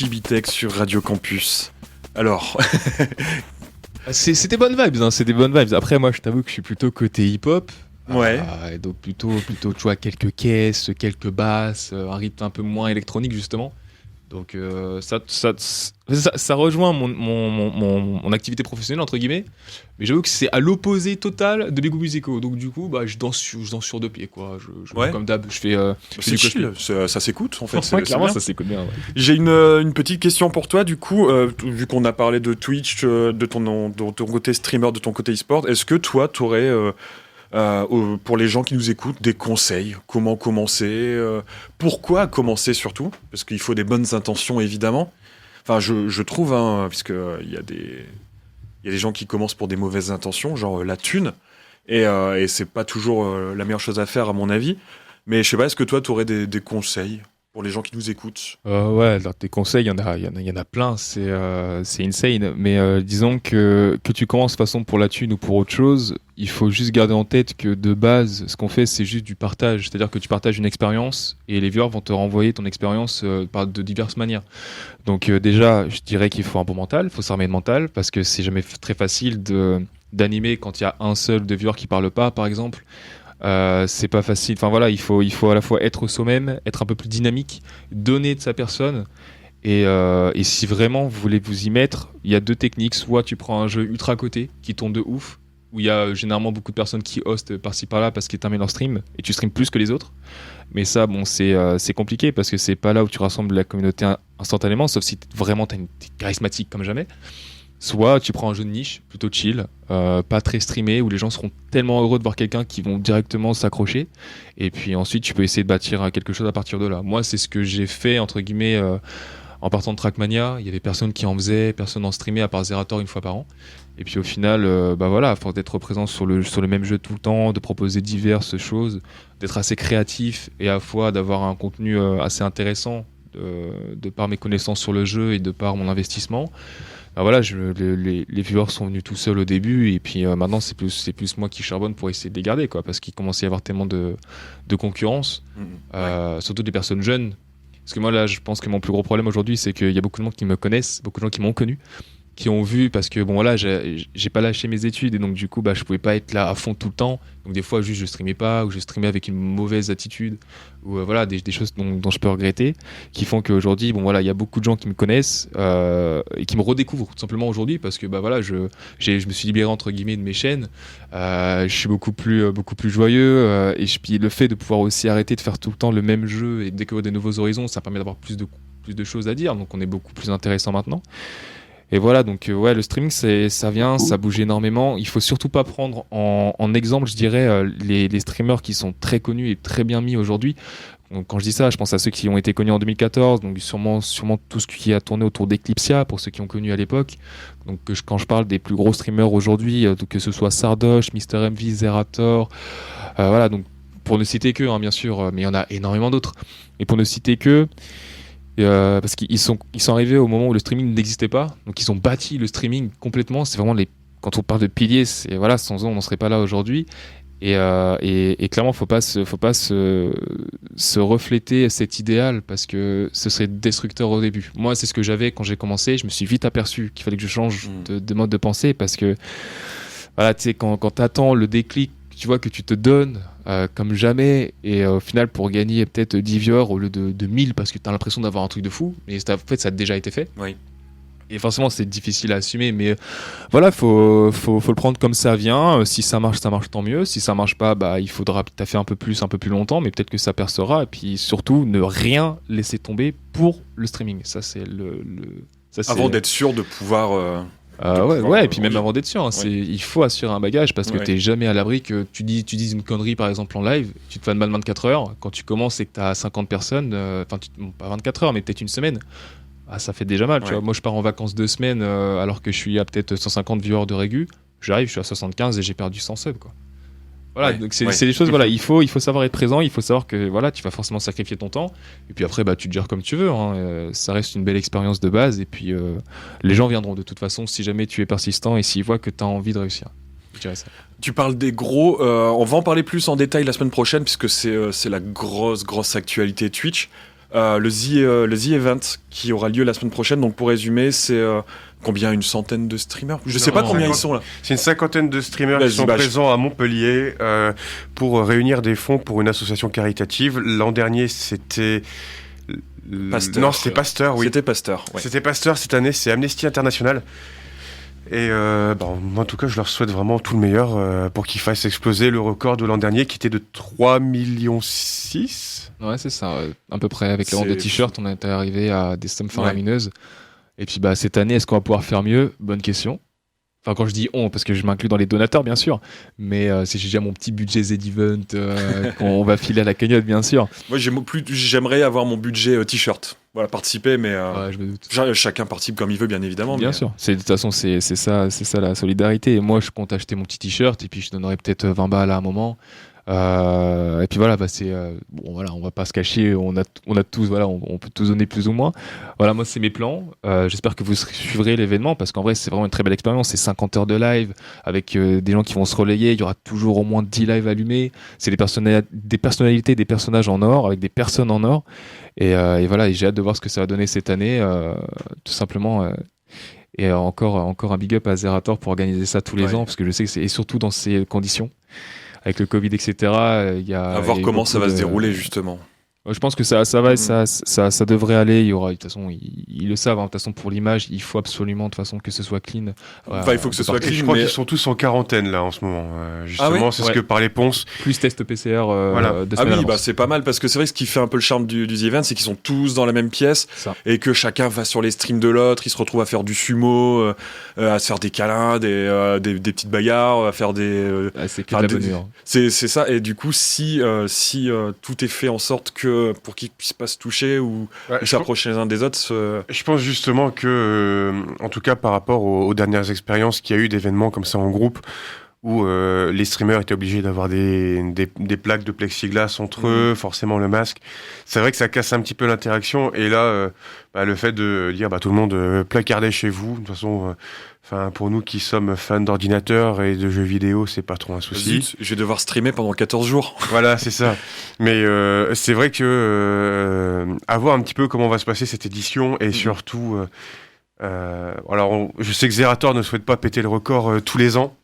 Chibitek sur Radio Campus. Alors, C'est des bonnes vibes, hein, c'est des bonnes vibes. Après, moi, je t'avoue que je suis plutôt côté hip-hop. ouais. Et donc plutôt, tu vois, quelques caisses, quelques basses, un rythme un peu moins électronique, justement. Donc ça rejoint mon activité professionnelle, entre guillemets. Mais j'avoue que c'est à l'opposé total de mes goûts musicaux. Donc du coup, je danse sur deux pieds, quoi. Je Ouais. comme d'hab, je fais C'est du chill, ça s'écoute en fait. Ouais, c'est clairement, bien. ça s'écoute bien. Ouais. J'ai une petite question pour toi, du coup, vu qu'on a parlé de Twitch, de ton côté streamer, de ton côté e-sport, est-ce que toi, tu aurais, pour les gens qui nous écoutent, des conseils? Comment commencer? Pourquoi commencer surtout? Parce qu'il faut des bonnes intentions, évidemment. Enfin, je trouve, hein, puisque il y a des gens qui commencent pour des mauvaises intentions, genre la thune, et c'est pas toujours la meilleure chose à faire, à mon avis. Mais je sais pas, est-ce que toi, tu aurais des conseils pour les gens qui nous écoutent? Ouais, alors tes conseils, il y en a plein, c'est insane. Mais disons que tu commences de toute façon pour la thune ou pour autre chose, il faut juste garder en tête que de base, ce qu'on fait, c'est juste du partage. C'est-à-dire que tu partages une expérience et les viewers vont te renvoyer ton expérience de diverses manières. Donc déjà, je dirais qu'il faut un bon mental, il faut s'armer de mental, parce que c'est jamais très facile d'animer quand il y a un seul de viewers qui parle pas, par exemple. C'est pas facile. Enfin voilà, il faut à la fois être soi-même, être un peu plus dynamique, donner de sa personne. Et si vraiment vous voulez vous y mettre, il y a deux techniques. Soit tu prends un jeu ultra coté qui tourne de ouf, où il y a généralement beaucoup de personnes qui hostent par-ci par-là parce qu'ils terminent leur stream et tu streams plus que les autres. Mais ça, bon, c'est compliqué parce que c'est pas là où tu rassembles la communauté instantanément, sauf si vraiment t'es charismatique comme jamais. Soit tu prends un jeu de niche, plutôt chill, pas très streamé, où les gens seront tellement heureux de voir quelqu'un qu'ils vont directement s'accrocher. Et puis ensuite, tu peux essayer de bâtir quelque chose à partir de là. Moi, c'est ce que j'ai fait, entre guillemets, en partant de Trackmania. Il y avait personne qui en faisait, personne en streamait, à part Zerator une fois par an. Et puis au final, voilà, à force d'être présent sur le même jeu tout le temps, de proposer diverses choses, d'être assez créatif et à la fois d'avoir un contenu assez intéressant de par mes connaissances sur le jeu et de par mon investissement. Voilà, les viewers sont venus tout seuls au début et puis maintenant c'est plus moi qui charbonne pour essayer de les garder, quoi, parce qu'il commençait à y avoir tellement de concurrence, surtout des personnes jeunes. Parce que moi là, je pense que mon plus gros problème aujourd'hui, c'est qu'il y a beaucoup de monde qui me connaissent, beaucoup de gens qui m'ont connu, qui ont vu, parce que bon voilà, j'ai pas lâché mes études et donc du coup je pouvais pas être là à fond tout le temps. Donc des fois juste je streamais pas, ou je streamais avec une mauvaise attitude, ou voilà des choses dont je peux regretter, qui font qu'aujourd'hui bon voilà, il y a beaucoup de gens qui me connaissent et qui me redécouvrent tout simplement aujourd'hui, parce que voilà, je me suis libéré entre guillemets de mes chaînes. Je suis beaucoup plus joyeux, et puis le fait de pouvoir aussi arrêter de faire tout le temps le même jeu et de découvrir des nouveaux horizons, ça permet d'avoir plus de choses à dire, donc on est beaucoup plus intéressant maintenant. Et voilà, donc ouais, le streaming, ça bouge énormément. Il faut surtout pas prendre en exemple, je dirais, les streamers qui sont très connus et très bien mis aujourd'hui. Donc, quand je dis ça, je pense à ceux qui ont été connus en 2014, donc sûrement tout ce qui a tourné autour d'Eclipsia, pour ceux qui ont connu à l'époque. Donc quand je parle des plus gros streamers aujourd'hui, que ce soit Sardoche, Mister MV, Zerator, voilà, donc pour ne citer que, hein, bien sûr, mais il y en a énormément d'autres. Et pour ne citer que, parce qu'ils sont arrivés au moment où le streaming n'existait pas, donc ils ont bâti le streaming complètement. C'est vraiment quand on parle de piliers, c'est voilà, sans eux on n'en serait pas là aujourd'hui. Et clairement, faut pas se refléter cet idéal, parce que ce serait destructeur au début. Moi, c'est ce que j'avais quand j'ai commencé. Je me suis vite aperçu qu'il fallait que je change de mode de pensée, parce que voilà, tu sais, quand t'attends le déclic, tu vois, que tu te donnes comme jamais, et au final pour gagner peut-être 10 viewers au lieu de 1000, parce que t'as l'impression d'avoir un truc de fou, mais en fait ça a déjà été fait. Oui. Et forcément c'est difficile à assumer, mais voilà, faut le prendre comme ça vient. Si ça marche tant mieux. Si ça marche pas, il faudra taffer un peu plus longtemps, mais peut-être que ça percera. Et puis surtout, ne rien laisser tomber pour le streaming. Ça c'est ça, c'est... Avant d'être sûr de pouvoir... et puis même avant d'être sûr, hein, il faut assurer un bagage, parce que t'es jamais à l'abri que tu dises une connerie par exemple en live, tu te fais mal 24 heures, quand tu commences et que t'as 50 personnes, pas 24 heures mais peut-être une semaine, ça fait déjà mal, tu vois. Moi je pars en vacances 2 semaines alors que je suis à peut-être 150 viewers de régu, j'arrive, je suis à 75 et j'ai perdu 100 subs, quoi. Voilà, donc c'est des choses, voilà, il faut savoir être présent, il faut savoir que voilà, tu vas forcément sacrifier ton temps, et puis après tu te gères comme tu veux, hein. Ça reste une belle expérience de base, et puis les gens viendront de toute façon si jamais tu es persistant et s'ils voient que tu as envie de réussir. Je dirais ça. Tu parles des gros, on va en parler plus en détail la semaine prochaine, puisque c'est la grosse actualité Twitch. le The Event qui aura lieu la semaine prochaine. Donc pour résumer, c'est combien, une centaine de streamers? Je sais pas combien ils sont là. C'est une cinquantaine de streamers qui sont présents à Montpellier pour réunir des fonds pour une association caritative. L'an dernier, c'était... Pasteur. Non, c'était Pasteur, oui. C'était Pasteur, ouais. C'était Pasteur, cette année, c'est Amnesty International. Et en tout cas, je leur souhaite vraiment tout le meilleur pour qu'ils fassent exploser le record de l'an dernier qui était de 3,6 millions. Ouais, c'est ça, à peu près. Avec les ventes de t-shirts, on était arrivé à des sommes faramineuses. Et puis cette année, est-ce qu'on va pouvoir faire mieux? Bonne question. Enfin, quand je dis on, parce que je m'inclus dans les donateurs, bien sûr. Mais si j'ai déjà mon petit budget Z-Event qu'on va filer à la cagnotte, bien sûr. Moi, j'aimerais avoir mon budget t-shirt. Voilà, participer, mais je me doute. Chacun participe comme il veut, bien évidemment. Bien sûr. De toute façon, c'est ça la solidarité. Et moi, je compte acheter mon petit t-shirt et puis je donnerai peut-être 20 balles à un moment. Et puis voilà, on va pas se cacher, on a tous, voilà, on peut tous donner plus ou moins. Voilà, moi c'est mes plans. J'espère que vous suivrez l'événement parce qu'en vrai c'est vraiment une très belle expérience. C'est 50 heures de live avec des gens qui vont se relayer. Il y aura toujours au moins 10 lives allumés. C'est des personnalités, des personnages en or avec des personnes en or. Et voilà, et j'ai hâte de voir ce que ça va donner cette année, tout simplement. Et encore un big up à Zerator pour organiser ça tous les ans parce que je sais que et surtout dans ces conditions. Avec le Covid, etc. À voir comment ça va se dérouler, justement. Je pense que ça devrait aller. Il y aura, de toute façon, ils le savent. De toute façon, pour l'image, il faut absolument, de toute façon, que ce soit clean. Il faut que ce soit clean. Je crois qu'ils sont tous en quarantaine là en ce moment. Justement, c'est ce que parlait Ponce. Plus test PCR. C'est pas mal parce que c'est vrai que ce qui fait un peu le charme du The Event, c'est qu'ils sont tous dans la même pièce et que chacun va sur les streams de l'autre. Ils se retrouvent à faire du sumo, à se faire des câlins, des petites bagarres, à faire des. C'est que de la bonne humeur. C'est ça. Et du coup, si tout est fait en sorte que pour qu'ils puissent pas se toucher ou s'approcher les uns des autres. Je pense justement que, en tout cas par rapport aux dernières expériences qu'il y a eu d'événements comme ça en groupe, où les streamers étaient obligés d'avoir des plaques de plexiglas entre eux, forcément le masque. C'est vrai que ça casse un petit peu l'interaction. Et là, le fait de dire tout le monde placardez chez vous, de toute façon... pour nous qui sommes fans d'ordinateur et de jeux vidéo, c'est pas trop un souci. Zut, je vais devoir streamer pendant 14 jours. Voilà, c'est ça. Mais c'est vrai que à voir un petit peu comment va se passer cette édition et surtout... je sais que Zerator ne souhaite pas péter le record tous les ans.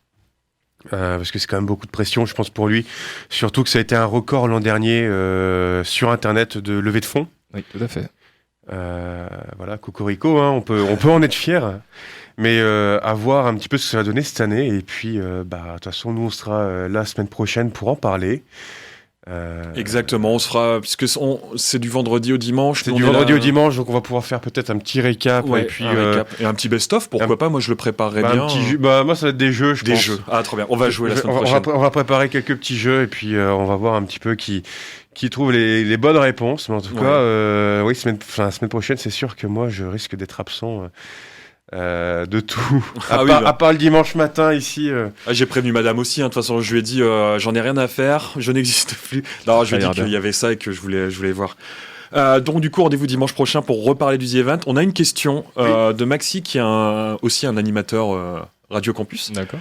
Parce que c'est quand même beaucoup de pression, je pense, pour lui. Surtout que ça a été un record l'an dernier sur Internet de levée de fonds. Oui, tout à fait. Voilà, cocorico, on peut en être fier. Mais à voir un petit peu ce que ça va donner cette année. Et puis, de toute façon, nous, on sera la semaine prochaine pour en parler. Exactement, on se fera, puisque c'est du vendredi au dimanche. C'est du vendredi au dimanche, donc on va pouvoir faire peut-être un petit récap. Ouais, et puis et un petit best-of, pourquoi pas, moi je le préparerais bien. Moi ça va être des jeux, je pense. Des jeux, trop bien, on va jouer la semaine prochaine. On va préparer quelques petits jeux et puis on va voir un petit peu qui trouve les bonnes réponses. Mais en tout cas, semaine prochaine, c'est sûr que moi je risque d'être absent. De tout. À part le dimanche matin ici. J'ai prévenu madame aussi, de toute façon je lui ai dit j'en ai rien à faire, je n'existe plus. Non, je lui ai dit qu'il y avait ça et que je voulais voir. Donc du coup rendez-vous dimanche prochain pour reparler du The Event. On a une question de Maxi qui est aussi un animateur Radio Campus. D'accord.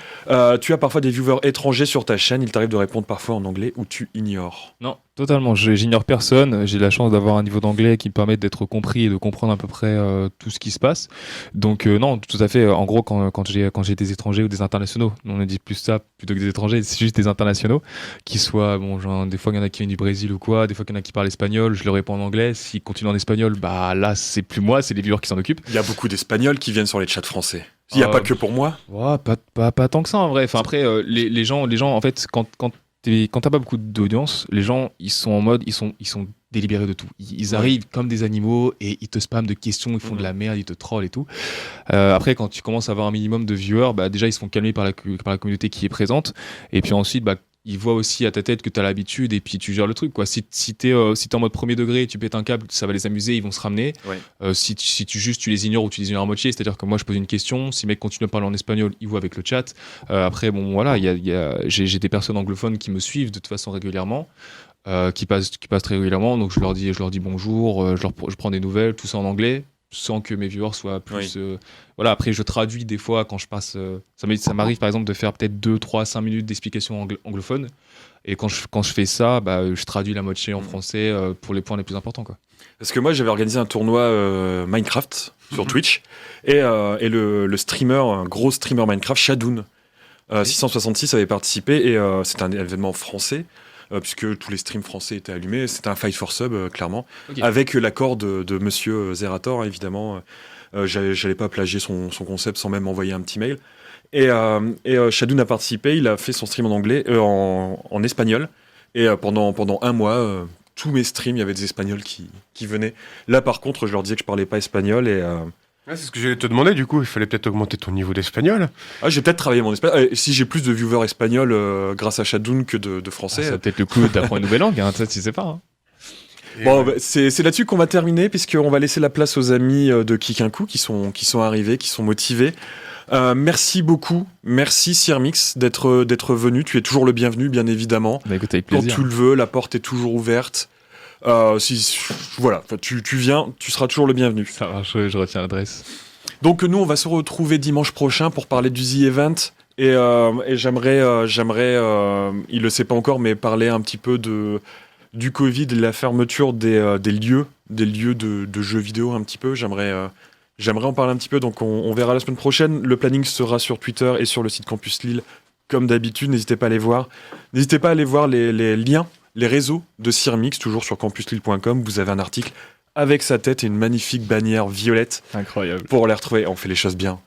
Tu as parfois des viewers étrangers sur ta chaîne, il t'arrive de répondre parfois en anglais ou tu ignores? Non, totalement, j'ignore personne, j'ai la chance d'avoir un niveau d'anglais qui me permet d'être compris et de comprendre à peu près tout ce qui se passe. Donc non, tout à fait, en gros quand j'ai des étrangers ou des internationaux, on ne dit plus ça plutôt que des étrangers, c'est juste des internationaux qui soient, des fois il y en a qui viennent du Brésil ou quoi, des fois il y en a qui parlent espagnol, je leur réponds en anglais, s'ils continuent en espagnol, là c'est plus moi, c'est les viewers qui s'en occupent. Il y a beaucoup d'Espagnols qui viennent sur les chats français. Il n'y a pas que pour moi. Ouais, pas tant que ça en vrai. Enfin, après, les gens, en fait, quand t'as pas beaucoup d'audience, les gens, ils sont en mode, ils sont délibérés de tout. Ils arrivent comme des animaux et ils te spamment de questions, ils font de la merde, ils te trollent et tout. Après, quand tu commences à avoir un minimum de viewers, déjà, ils se font calmer par la communauté qui est présente. Et puis ensuite, ils voient aussi à ta tête que tu as l'habitude et puis tu gères le truc, quoi. Si t'es en mode premier degré et tu pètes un câble, ça va les amuser, ils vont se ramener. Ouais. Si tu les ignores ou tu les ignores à moitié, c'est-à-dire que moi je pose une question, si le mec continue à parler en espagnol, il voit avec le chat. Après, j'ai des personnes anglophones qui me suivent de toute façon régulièrement, qui passent très régulièrement, donc je leur dis bonjour, je prends des nouvelles, tout ça en anglais. sans que mes viewers soient plus... voilà, après, je traduis des fois quand je passe... ça m'arrive, par exemple, de faire peut-être 2, 3, 5 minutes d'explication anglophone. Et quand je fais ça, je traduis la moitié en français pour les points les plus importants, quoi. Parce que moi, j'avais organisé un tournoi Minecraft sur Twitch. Et le streamer, un gros streamer Minecraft, Shadoun, 666 avait participé. Et c'était un événement français. Puisque tous les streams français étaient allumés. C'était un fight for sub, clairement. Okay. Avec l'accord de monsieur Zerator, évidemment. J'allais pas plagier son concept sans même envoyer un petit mail. Et Shadoun a participé. Il a fait son stream en anglais, en espagnol. Et pendant un mois, tous mes streams, il y avait des Espagnols qui venaient. Là, par contre, je leur disais que je parlais pas espagnol. Et c'est ce que j'allais te demander, du coup. Il fallait peut-être augmenter ton niveau d'espagnol. J'ai peut-être travaillé mon espagnol. Si j'ai plus de viewers espagnols grâce à Shadoun que de français. Ça peut-être le coup d'apprendre une nouvelle langue, hein, ça, tu sais pas. Hein. Bon, c'est là-dessus qu'on va terminer, puisqu'on va laisser la place aux amis de Kikinku qui sont arrivés, qui sont motivés. Merci beaucoup, merci Sirmix d'être venu. Tu es toujours le bienvenu, bien évidemment. Écoute, avec plaisir. Quand tu le veux, la porte est toujours ouverte. Voilà, tu viens, tu seras toujours le bienvenu. Ça marche, je retiens l'adresse. Donc nous, on va se retrouver dimanche prochain pour parler du The Event. Et j'aimerais, il le sait pas encore, mais parler un petit peu du Covid et de la fermeture des lieux de jeux vidéo un petit peu. J'aimerais en parler un petit peu, donc on verra la semaine prochaine. Le planning sera sur Twitter et sur le site Campus Lille, comme d'habitude. N'hésitez pas à aller voir. N'hésitez pas à aller voir les liens, les réseaux de Sirmix, toujours sur campuslille.com. Vous avez un article avec sa tête et une magnifique bannière violette. Incroyable. Pour les retrouver. On fait les choses bien.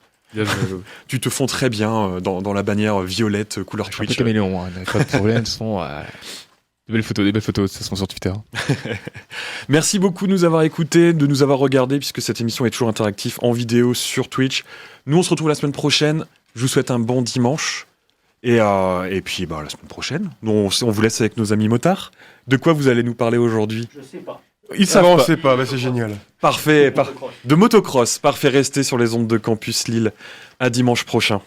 Tu te fonds très bien dans la bannière violette couleur Twitch. Un peu caméléon, hein. Pas de problème. Des belles photos, ça se sur Twitter. Merci beaucoup de nous avoir écoutés, de nous avoir regardés, puisque cette émission est toujours interactive en vidéo sur Twitch. Nous, on se retrouve la semaine prochaine. Je vous souhaite un bon dimanche. Et puis, la semaine prochaine, on vous laisse avec nos amis motards. De quoi vous allez nous parler aujourd'hui ? Je sais pas. Ils savent pas. On sait pas, c'est génial. Parfait. De motocross. Parfait, restez sur les ondes de Campus Lille. À dimanche prochain.